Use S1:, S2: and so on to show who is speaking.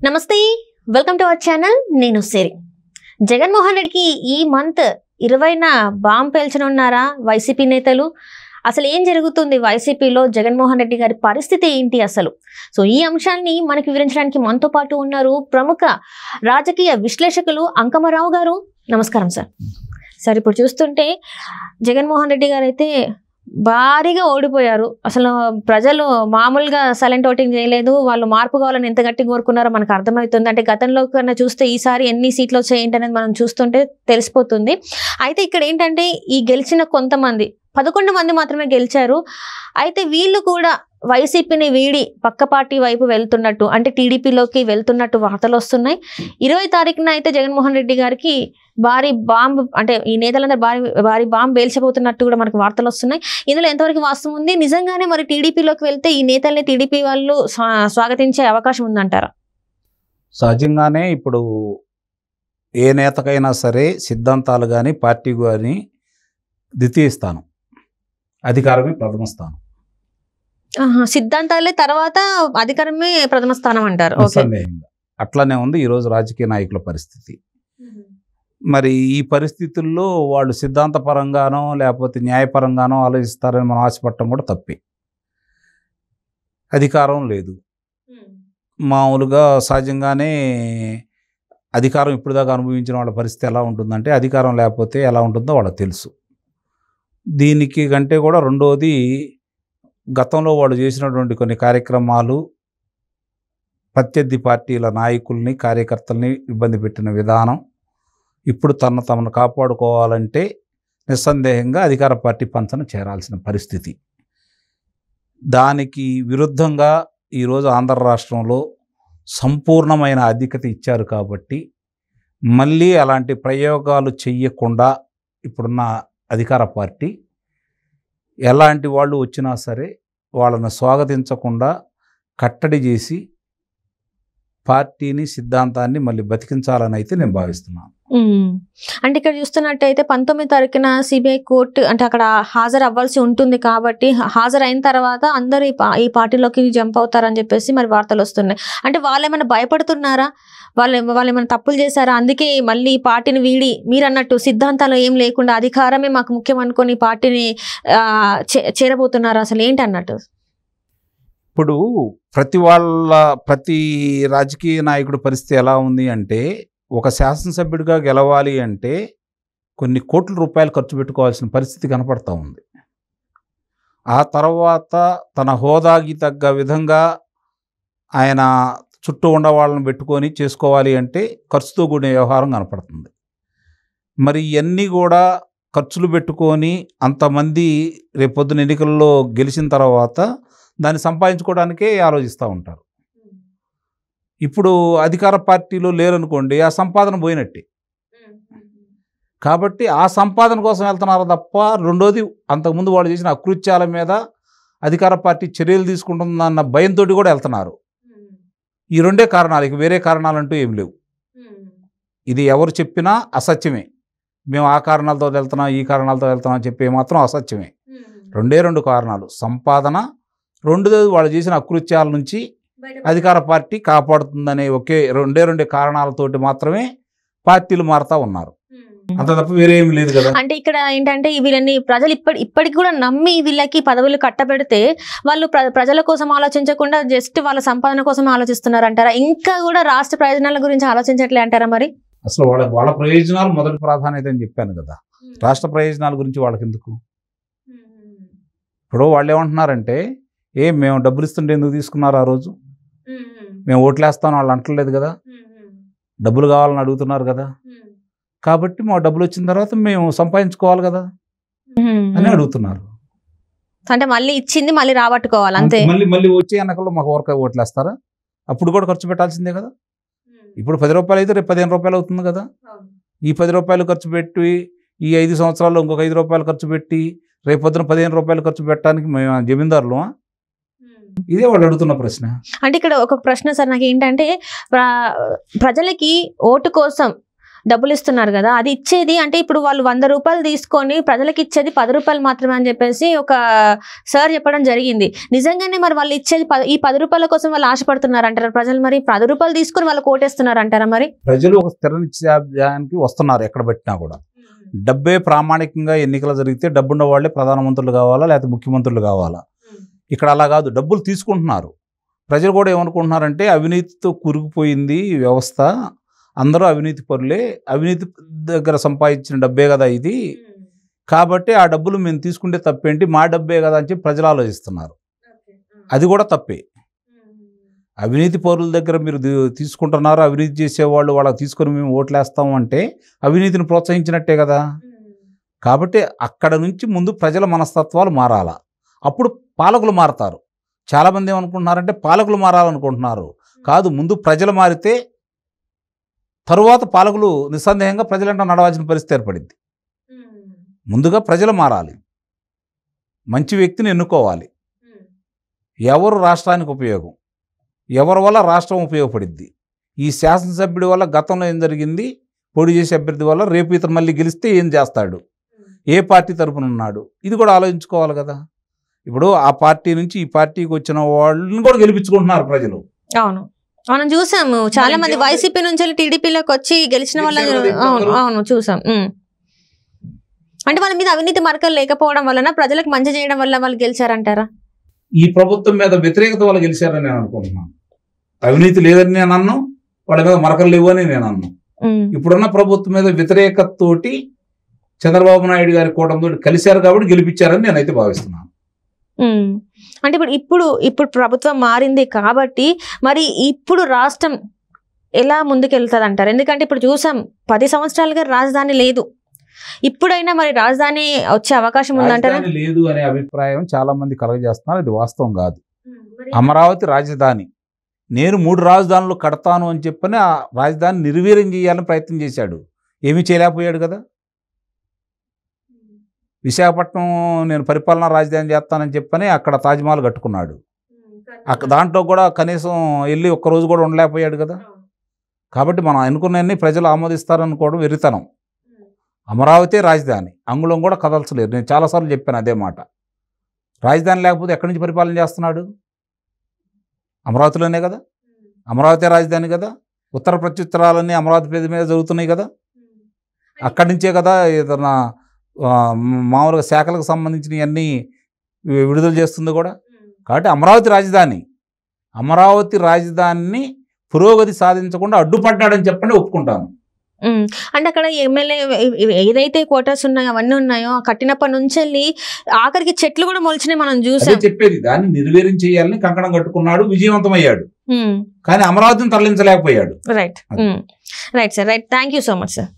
S1: నమస్తే welcome to our channel నేను సిరి జగన్మోహన్ రెడ్డికి ఈ మంత్ 20న బాంబ్ పేల్చనున్నారా వైసీపీ నేతలు అసలు ఏం జరుగుతుంది వైసీపీలో జగన్మోహన్ రెడ్డి గారి పరిస్థితి ఏంటి అసలు సో ఈ అంశాన్ని మనకి వివరించడానికి మనతో పాటు ఉన్నారు ప్రముఖ రాజకీయ విశ్లేషకులు అంకమరావు గారు నమస్కారం సార్ ఇప్పుడు చూస్తుంటే జగన్మోహన్ రెడ్డి గారు అయితే భారీగా ఓడిపోయారు అసలు ప్రజలు మామూలుగా సైలెంట్ ఓటింగ్ చేయలేదు వాళ్ళు మార్పు కావాలని ఎంత గట్టిగా కోరుకున్నారో మనకు అర్థమవుతుంది అంటే గతంలో కన్నా చూస్తే ఈసారి ఎన్ని సీట్లు వచ్చాయి ఏంటనేది మనం చూస్తుంటే తెలిసిపోతుంది అయితే ఇక్కడ ఏంటంటే ఈ గెలిచిన కొంతమంది 11 మంది మాత్రమే గెలిచారు అయితే వీళ్ళు కూడా వైసీపీని వీడి పక్క పార్టీ వైపు వెళ్తున్నట్టు అంటే టీడీపీలోకి వెళ్తున్నట్టు వార్తలు వస్తున్నాయి 20 తారీఖున అయితే జగన్మోహన్ రెడ్డి గారికి భారీ బాంబ్ అంటే ఈ నేతలందరూ భారీ బాంబ్ పేల్చబోతున్నట్టు కూడా మనకు వార్తలు వస్తున్నాయి ఇందులో ఎంతవరకు వాస్తవం ఉంది నిజంగానే మరి టీడీపీలోకి వెళ్తే ఈ నేతల్ని టీడీపీ వాళ్ళు స్వాగతించే అవకాశం ఉందంటారా
S2: సహజంగానే ఇప్పుడు ఏ నేతకైనా సరే సిద్ధాంతాలు కానీ పార్టీ కానీ ద్వితీయ స్థానం అధికారమే ప్రథమ స్థానం
S1: సిద్ధాంతాలే తర్వాత అధికారమే ప్రథమ స్థానం అంటారు
S2: అట్లనే ఉంది ఈరోజు రాజకీయ నాయకుల పరిస్థితి మరి ఈ పరిస్థితుల్లో వాళ్ళు సిద్ధాంతపరంగానో లేకపోతే న్యాయపరంగానో ఆలోచిస్తారని మనం ఆశపడటం కూడా తప్పే అధికారం లేదు మామూలుగా సహజంగానే అధికారం ఇప్పుడు దాకా అనుభవించిన వాళ్ళ పరిస్థితి ఎలా ఉంటుందంటే అధికారం లేకపోతే ఎలా ఉంటుందో వాళ్ళకి తెలుసు దీనికి కంటే కూడా రెండోది గతంలో వాళ్ళు చేసినటువంటి కొన్ని కార్యక్రమాలు ప్రత్యర్థి పార్టీల నాయకుల్ని కార్యకర్తల్ని ఇబ్బంది పెట్టిన విధానం ఇప్పుడు తమను కాపాడుకోవాలంటే నిస్సందేహంగా అధికార పార్టీ పంచన చేరాల్సిన పరిస్థితి దానికి విరుద్ధంగా ఈరోజు ఆంధ్ర రాష్ట్రంలో సంపూర్ణమైన ఆధిక్యత ఇచ్చారు కాబట్టి మళ్ళీ అలాంటి ప్రయోగాలు చెయ్యకుండా ఇప్పుడున్న అధికార పార్టీ ఎలాంటి వాళ్ళు వచ్చినా సరే వాళ్ళను స్వాగతించకుండా కట్టడి చేసి పార్టీని సిద్ధాంతాన్ని మళ్ళీ బతికించాలని అయితే నేను భావిస్తున్నాను
S1: అంటే ఇక్కడ చూస్తున్నట్టయితే 19 తారీఖున సిబిఐ కోర్టు అంటే అక్కడ హాజరు అవ్వాల్సి ఉంటుంది కాబట్టి హాజరైన తర్వాత అందరూ ఈ పార్టీలోకి జంప్ అవుతారని చెప్పేసి మరి వార్తలు వస్తున్నాయి అంటే వాళ్ళు ఏమైనా భయపడుతున్నారా వాళ్ళు ఏమైనా తప్పులు చేశారా అందుకే మళ్ళీ ఈ పార్టీని వీడి మీరు అన్నట్టు సిద్ధాంతాలు ఏం లేకుండా అధికారమే మాకు ముఖ్యం అనుకొని ఈ పార్టీని చేరబోతున్నారా అసలు ఏంటి అన్నట్టు
S2: ఇప్పుడు ప్రతి రాజకీయ నాయకుడి పరిస్థితి ఎలా ఉంది అంటే ఒక శాసనసభ్యుడిగా గెలవాలి అంటే కొన్ని కోట్ల రూపాయలు ఖర్చు పెట్టుకోవాల్సిన పరిస్థితి కనపడతా ఉంది ఆ తర్వాత తన హోదాకి తగ్గ విధంగా ఆయన చుట్టూ ఉన్న వాళ్ళని పెట్టుకొని చేసుకోవాలి అంటే ఖర్చుతో కూడిన వ్యవహారం కనపడుతుంది మరి ఇవన్నీ కూడా ఖర్చులు పెట్టుకొని అంతమంది రేపొద్దున ఎన్నికల్లో గెలిచిన తర్వాత దాన్ని సంపాదించుకోవడానికే ఆలోచిస్తూ ఉంటారు ఇప్పుడు అధికార పార్టీలో లేరనుకోండి ఆ సంపాదన పోయినట్టే కాబట్టి ఆ సంపాదన కోసం వెళ్తున్నారు తప్ప రెండోది అంతకుముందు వాళ్ళు చేసిన అకృత్యాల మీద అధికార పార్టీ చర్యలు తీసుకుంటుందన్న భయంతో కూడా వెళ్తున్నారు ఈ రెండే కారణాలు ఇక వేరే కారణాలంటూ ఏం లేవు ఇది ఎవరు చెప్పినా అసత్యమే మేము ఆ కారణాలతో వెళ్తున్నాం ఈ కారణాలతో వెళ్తున్నాం అని చెప్పి మాత్రం అసత్యమే రెండు కారణాలు సంపాదన రెండోది వాళ్ళు చేసిన అకృత్యాల నుంచి అధికార పార్టీ కాపాడుతుందనే రెండే కారణాలతోటి మాత్రమే పార్టీలు మారుతా ఉన్నారు అంత తప్ప వేరే ఏమి లేదు కదా
S1: అంటే ఇక్కడ ఏంటంటే వీళ్ళని ప్రజలు ఇప్పటికి కూడా నమ్మి వీళ్ళకి పదవులు కట్టబెడితే వాళ్ళు ప్రజల కోసం ఆలోచించకుండా జస్ట్ వాళ్ళ సంపాదన కోసం ఆలోచిస్తున్నారు అంటారా ఇంకా కూడా రాష్ట్ర ప్రయోజనాల గురించి ఆలోచించట్లే అంటారా మరి
S2: అసలు వాళ్ళ ప్రయోజనాలు మొదటి ప్రాధాన్యత అని చెప్పాను కదా రాష్ట్ర ప్రయోజనాల గురించి వాళ్ళకి ఎందుకు ఇప్పుడు వాళ్ళు ఏమంటున్నారంటే మేము డబ్బులు ఇస్తుంటే ఎందుకు తీసుకున్నారు ఆ రోజు మేము ఓట్లేస్తాను వాళ్ళు అంటలేదు కదా డబ్బులు కావాలని అడుగుతున్నారు కదా కాబట్టి మా డబ్బులు వచ్చిన తర్వాత మేము సంపాదించుకోవాలి కదా అని అడుగుతున్నారు
S1: అంటే మళ్ళీ ఇచ్చింది మళ్ళీ రాబట్టుకోవాలి అంతే
S2: మళ్ళీ వచ్చే ఎన్నికల్లో మాకు ఓట్లేస్తారా అప్పుడు కూడా ఖర్చు పెట్టాల్సిందే కదా ఇప్పుడు 10 రూపాయలు అయితే రేపు 15 రూపాయలు అవుతుంది కదా ఈ 10 రూపాయలు ఖర్చు పెట్టి ఈ 5 సంవత్సరాల్లో ఇంకొక 5 రూపాయలు ఖర్చు పెట్టి రేపొద్దున 15 రూపాయలు ఖర్చు పెట్టడానికి మేము జమీందారులు ఇదే వాళ్ళు అడుగుతున్న ప్రశ్న
S1: అంటే ఇక్కడ ఒక ప్రశ్న సార్ నాకు ఏంటంటే ప్రజలకి ఓటు కోసం డబ్బులు ఇస్తున్నారు కదా, అది ఇచ్చేది అంటే ఇప్పుడు వాళ్ళు 100 రూపాయలు తీసుకొని ప్రజలకు ఇచ్చేది 10 రూపాయలు మాత్రమే అని చెప్పేసి ఒక సార్ చెప్పడం జరిగింది. నిజంగానే మరి వాళ్ళు ఇచ్చేది ఈ 10 రూపాయల కోసం వాళ్ళు ఆశపడుతున్నారు అంటారా ప్రజలు? మరి 10 రూపాయలు తీసుకొని వాళ్ళు కోటేస్తున్నారు అంటారా? మరి
S2: ప్రజలు ఒక స్థిర నిత్యానికి వస్తున్నారు ఎక్కడ పెట్టినా కూడా. డబ్బే ప్రామాణికంగా ఎన్నికలు జరిగితే డబ్బున్న వాళ్ళే ప్రధానమంత్రులు కావాలా లేకపోతే ముఖ్యమంత్రులు కావాలా? ఇక్కడ అలా కాదు, డబ్బులు తీసుకుంటున్నారు. ప్రజలు కూడా ఏమనుకుంటున్నారంటే అవినీతితో కురిగిపోయింది వ్యవస్థ, అందరూ అవినీతి పరులే, అవినీతి దగ్గర సంపాదించిన డబ్బే కదా ఇది, కాబట్టి ఆ డబ్బులు మేము తీసుకుంటే తప్పేంటి, మా డబ్బే కదా అని చెప్పి ప్రజలు ఆలోచిస్తున్నారు. అది కూడా తప్పే. అవినీతి పరుల దగ్గర మీరు తీసుకుంటున్నారు, అవినీతి చేసేవాళ్ళు వాళ్ళకి తీసుకొని మేము ఓట్లేస్తాము అంటే అవినీతిని ప్రోత్సహించినట్టే కదా. కాబట్టి అక్కడ నుంచి ముందు ప్రజల మనస్తత్వాలు మారాలా, అప్పుడు పాలకులు మారతారు. చాలామంది ఏమనుకుంటున్నారంటే పాలకులు మారాలనుకుంటున్నారు. కాదు, ముందు ప్రజలు మారితే తరువాత పాలకులు నిస్సందేహంగా ప్రజలంటే నడవాల్సిన పరిస్థితి ఏర్పడింది. ముందుగా ప్రజలు మారాలి, మంచి వ్యక్తిని ఎన్నుకోవాలి. ఎవరు రాష్ట్రానికి ఉపయోగం, ఎవరి వల్ల రాష్ట్రం ఉపయోగపడిద్ది, ఈ శాసనసభ్యుడి వల్ల గతంలో ఏం జరిగింది, పోటీ చేసే అభ్యర్థి వల్ల రేపు ఇతను మళ్ళీ గెలిస్తే ఏం చేస్తాడు, ఏ పార్టీ తరపున ఉన్నాడు, ఇది కూడా ఆలోచించుకోవాలి కదా. ఇప్పుడు ఆ పార్టీ నుంచి ఈ పార్టీకి వచ్చిన వాళ్ళని కూడా గెలిపించుకుంటున్నారు ప్రజలు.
S1: అవును, మనం చూసాము చాలా మంది వైసీపీ నుంచి టీడీపీలోకి వచ్చి గెలిచిన వాళ్ళని. అవును అవును చూసాం. అంటే వాళ్ళ మీద అవినీతి మరకలు లేకపోవడం వలన ప్రజలకు మంచి చేయడం వల్ల వాళ్ళు గెలిచారంటారా?
S2: ఈ ప్రభుత్వం మీద వ్యతిరేకత వల్ల గెలిచారని నేను అనుకుంటున్నాను. అవినీతి లేదని నేను అన్ను, వాళ్ళ మీద మరకలు లేవు అని నేను అన్ను. ఇప్పుడున్న ప్రభుత్వం మీద వ్యతిరేకతతోటి చంద్రబాబు నాయుడు గారి కూటమితో కలిశారు కాబట్టి గెలిపించారని నేనైతే భావిస్తున్నాను.
S1: అంటే ఇప్పుడు ప్రభుత్వం మారింది కాబట్టి మరి ఇప్పుడు రాష్ట్రం ఎలా ముందుకెళ్తుంది అంటారు? ఎందుకంటే ఇప్పుడు చూసాం 10 సంవత్సరాలుగా రాజధాని లేదు, ఇప్పుడైనా మరి రాజధాని వచ్చే అవకాశం ఉందంటారా?
S2: లేదు అనే అభిప్రాయం చాలా మంది కలగజేస్తున్నారు, అది వాస్తవం కాదు. అమరావతి రాజధాని, నేను 3 రాజధానులు కడతాను అని చెప్పని ఆ రాజధాని నిర్వీర్యం చేయాలని ప్రయత్నం చేశాడు, ఏమీ చేయలేకపోయాడు కదా. విశాఖపట్నం నేను పరిపాలనా రాజధాని చేస్తానని చెప్పని అక్కడ తాజ్మహల్ కట్టుకున్నాడు, దాంట్లో కూడా కనీసం వెళ్ళి ఒక్కరోజు కూడా ఉండలేకపోయాడు కదా. కాబట్టి మనం అనుకున్నవన్నీ ప్రజలు ఆమోదిస్తారనుకోవడం వెర్రితనం. అమరావతి రాజధాని, అంగుళం కూడా కదల్చలేరు. నేను చాలాసార్లు చెప్పాను అదే మాట. రాజధాని లేకపోతే ఎక్కడి నుంచి పరిపాలన చేస్తున్నాడు? అమరావతిలోనే కదా, అమరావతి రాజధాని కదా, ఉత్తర ప్రత్యుత్తరాలన్నీ అమరావతి పేద మీద జరుగుతున్నాయి కదా, అక్కడి నుంచే కదా ఏదన్నా మామూలుగా శాఖలకు సంబంధించినవన్నీ విడుదల చేస్తుంది కూడా. కాబట్టి అమరావతి రాజధానిని పురోగతి సాధించకుండా అడ్డుపడ్డాడని చెప్పండి, ఒప్పుకుంటాను.
S1: అంటే అక్కడ ఎమ్మెల్యే ఏదైతే క్వార్టర్స్ ఉన్నాయో అవన్నీ ఉన్నాయో కట్టినప్పటి నుంచి వెళ్ళి ఆఖరికి చెట్లు కూడా మొలిచినాయి మనం చూసాం.
S2: చెప్పేది దాన్ని నిర్వీర్యం చేయాలని కంకణం కట్టుకున్నాడు, విజయవంతమయ్యాడు, కానీ అమరావతిని తరలించలేకపోయాడు.
S1: Right sir, right. Thank you so much sir.